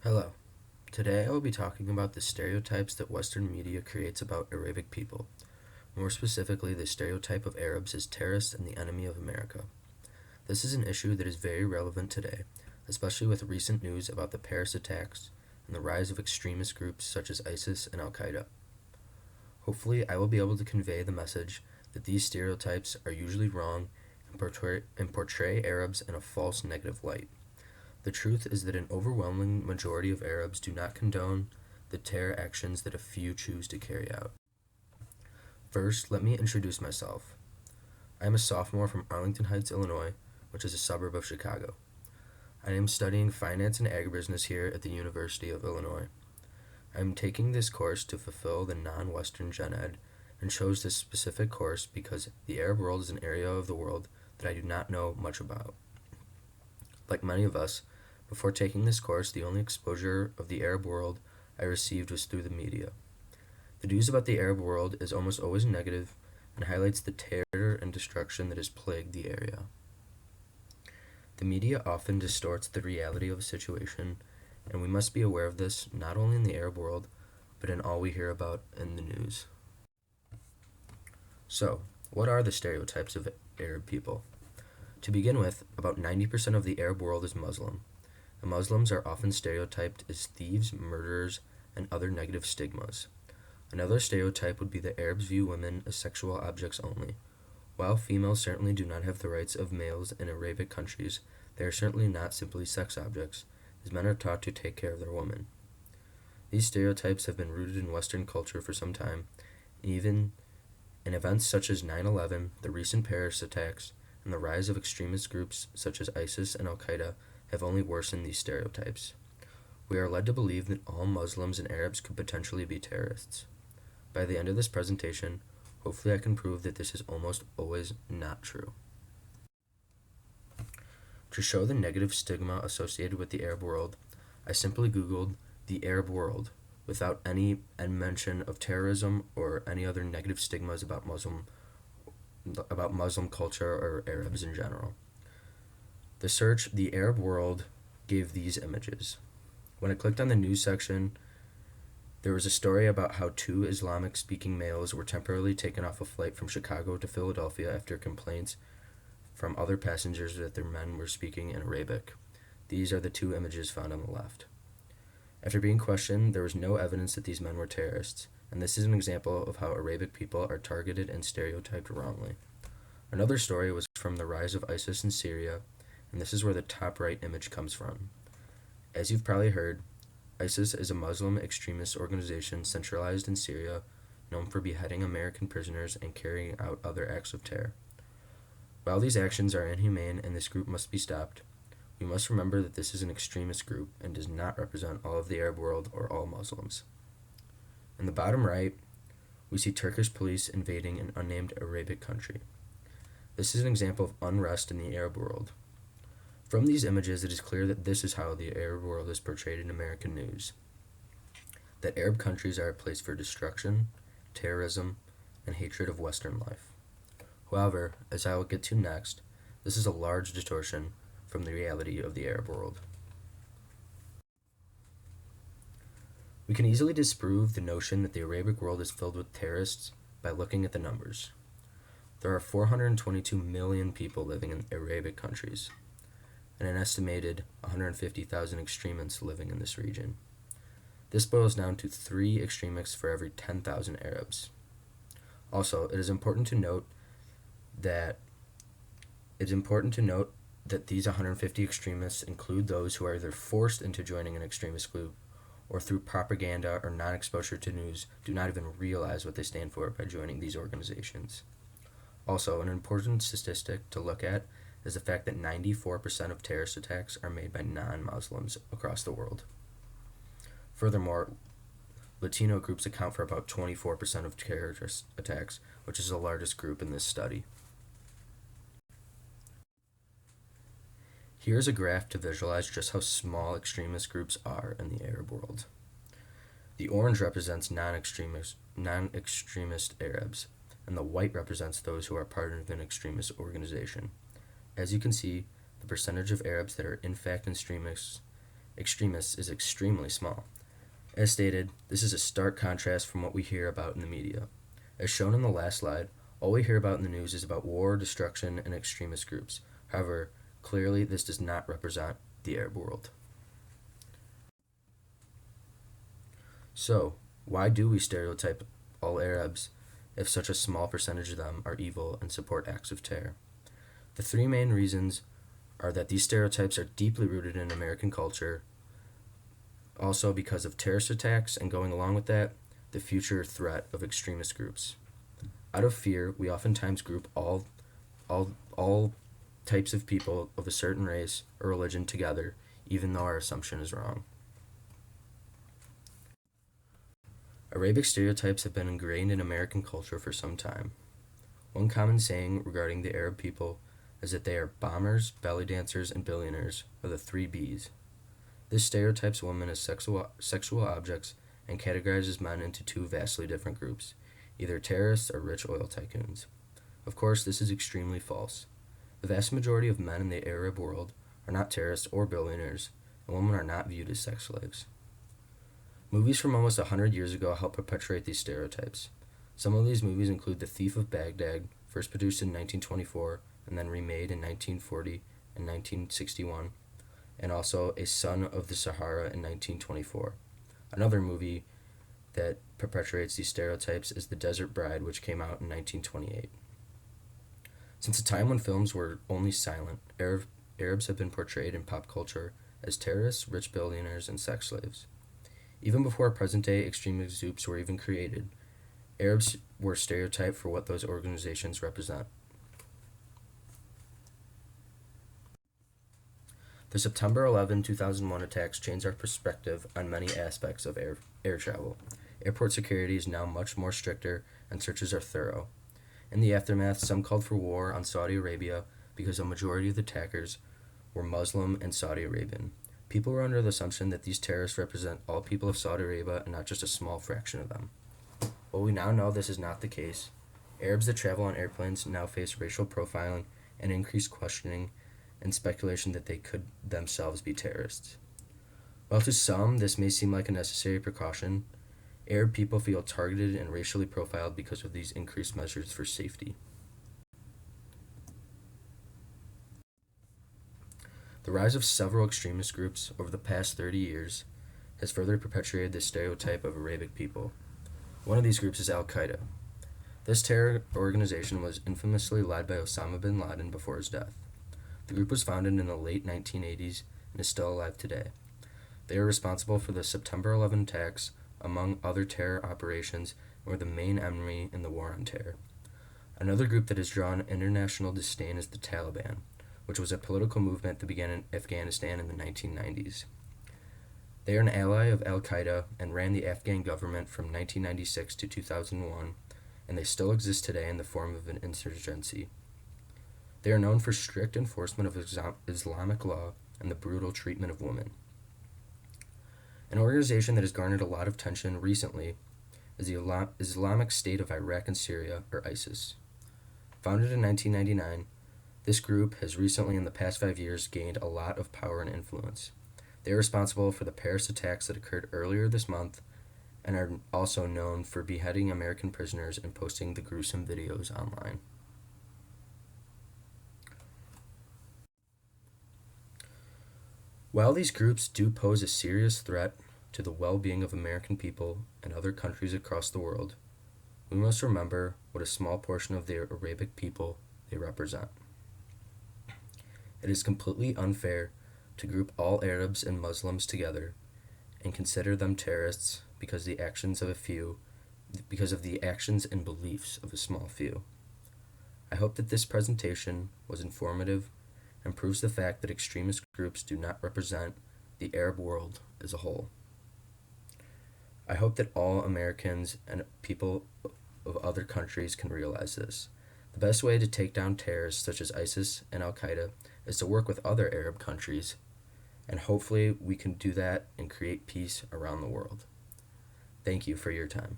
Hello. Today I will be talking about the stereotypes that Western media creates about Arabic people. More specifically, the stereotype of Arabs as terrorists and the enemy of America. This is an issue that is very relevant today, especially with recent news about the Paris attacks and the rise of extremist groups such as ISIS and Al Qaeda. Hopefully, I will be able to convey the message that these stereotypes are usually wrong and portray Arabs in a false negative light. The truth is that an overwhelming majority of Arabs do not condone the terror actions that a few choose to carry out. First, let me introduce myself. I am a sophomore from Arlington Heights, Illinois, which is a suburb of Chicago. I am studying finance and agribusiness here at the University of Illinois. I am taking this course to fulfill the non-Western gen ed and chose this specific course because the Arab world is an area of the world that I do not know much about. Like many of us, before taking this course, the only exposure of the Arab world I received was through the media. The news about the Arab world is almost always negative and highlights the terror and destruction that has plagued the area. The media often distorts the reality of a situation, and we must be aware of this not only in the Arab world, but in all we hear about in the news. So, what are the stereotypes of Arab people? To begin with, about 90% of the Arab world is Muslim. The Muslims are often stereotyped as thieves, murderers, and other negative stigmas. Another stereotype would be that Arabs view women as sexual objects only. While females certainly do not have the rights of males in Arabic countries, they are certainly not simply sex objects, as men are taught to take care of their women. These stereotypes have been rooted in Western culture for some time, even in events such as 9/11, the recent Paris attacks, and the rise of extremist groups such as ISIS and Al Qaeda have only worsened these stereotypes. We are led to believe that all Muslims and Arabs could potentially be terrorists. By the end of this presentation, hopefully I can prove that this is almost always not true. To show the negative stigma associated with the Arab world, I simply Googled the Arab world without any mention of terrorism or any other negative stigmas about Muslim culture or Arabs in general. The search, the Arab world, gave these images. When I clicked on the news section, there was a story about how two Islamic speaking males were temporarily taken off a flight from Chicago to Philadelphia after complaints from other passengers that their men were speaking in Arabic. These are the two images found on the left. After being questioned, there was no evidence that these men were terrorists, and this is an example of how Arabic people are targeted and stereotyped wrongly. Another story was from the rise of ISIS in Syria, and this is where the top right image comes from. As you've probably heard, ISIS is a Muslim extremist organization centralized in Syria, known for beheading American prisoners and carrying out other acts of terror. While these actions are inhumane and this group must be stopped, we must remember that this is an extremist group and does not represent all of the Arab world or all Muslims. In the bottom right, we see Turkish police invading an unnamed Arabic country. This is an example of unrest in the Arab world. From these images, it is clear that this is how the Arab world is portrayed in American news. That Arab countries are a place for destruction, terrorism, and hatred of Western life. However, as I will get to next, this is a large distortion from the reality of the Arab world. We can easily disprove the notion that the Arabic world is filled with terrorists by looking at the numbers. There are 422 million people living in Arabic countries, and an estimated 150,000 extremists living in this region. This boils down to 3 extremists for every 10,000 Arabs. Also, it is important to note that these 150 extremists include those who are either forced into joining an extremist group or through propaganda or non-exposure to news do not even realize what they stand for by joining these organizations. Also, an important statistic to look at is the fact that 94% of terrorist attacks are made by non-Muslims across the world. Furthermore, Latino groups account for about 24% of terrorist attacks, which is the largest group in this study. Here's a graph to visualize just how small extremist groups are in the Arab world. The orange represents non-extremist Arabs, and the white represents those who are part of an extremist organization. As you can see, the percentage of Arabs that are in fact extremists extremists is extremely small. As stated, this is a stark contrast from what we hear about in the media. As shown in the last slide, all we hear about in the news is about war, destruction, and extremist groups. However, clearly this does not represent the Arab world. So, why do we stereotype all Arabs if such a small percentage of them are evil and support acts of terror? The three main reasons are that these stereotypes are deeply rooted in American culture, also because of terrorist attacks, and going along with that, the future threat of extremist groups. Out of fear, we oftentimes group all types of people of a certain race or religion together, even though our assumption is wrong. Arabic stereotypes have been ingrained in American culture for some time. One common saying regarding the Arab people is that they are bombers, belly dancers, and billionaires, or the three Bs. This stereotypes women as sexual objects and categorizes men into two vastly different groups, either terrorists or rich oil tycoons. Of course, this is extremely false. The vast majority of men in the Arab world are not terrorists or billionaires, and women are not viewed as sex slaves. Movies from almost 100 years ago help perpetuate these stereotypes. Some of these movies include The Thief of Baghdad, first produced in 1924 and then remade in 1940 and 1961, and also A Son of the Sahara in 1924. Another movie that perpetuates these stereotypes is The Desert Bride, which came out in 1928. Since a time when films were only silent, Arabs have been portrayed in pop culture as terrorists, rich billionaires, and sex slaves. Even before present-day extremist groups were even created, Arabs were stereotyped for what those organizations represent. The September 11, 2001 attacks changed our perspective on many aspects of air travel. Airport security is now much more stricter and searches are thorough. In the aftermath, some called for war on Saudi Arabia because a majority of the attackers were Muslim and Saudi Arabian. People were under the assumption that these terrorists represent all people of Saudi Arabia and not just a small fraction of them. Well, we now know this is not the case. Arabs that travel on airplanes now face racial profiling and increased questioning and speculation that they could themselves be terrorists. While to some this may seem like a necessary precaution, Arab people feel targeted and racially profiled because of these increased measures for safety. The rise of several extremist groups over the past 30 years has further perpetuated this stereotype of Arabic people. One of these groups is Al-Qaeda. This terror organization was infamously led by Osama bin Laden before his death. The group was founded in the late 1980s and is still alive today. They are responsible for the September 11 attacks, among other terror operations, and were the main enemy in the war on terror. Another group that has drawn international disdain is the Taliban, which was a political movement that began in Afghanistan in the 1990s. They are an ally of Al-Qaeda and ran the Afghan government from 1996 to 2001, and they still exist today in the form of an insurgency. They are known for strict enforcement of Islamic law and the brutal treatment of women. An organization that has garnered a lot of attention recently is the Islamic State of Iraq and Syria, or ISIS. Founded in 1999, this group has recently, in the past 5 years, gained a lot of power and influence. They are responsible for the Paris attacks that occurred earlier this month and are also known for beheading American prisoners and posting the gruesome videos online. While these groups do pose a serious threat to the well-being of American people and other countries across the world, we must remember what a small portion of the Arabic people they represent. It is completely unfair to group all Arabs and Muslims together and consider them terrorists because of the actions and beliefs of a small few. I hope that this presentation was informative and proves the fact that extremist groups do not represent the Arab world as a whole. I hope that all Americans and people of other countries can realize this. The best way to take down terrorists such as ISIS and Al-Qaeda is to work with other Arab countries, and hopefully we can do that and create peace around the world. Thank you for your time.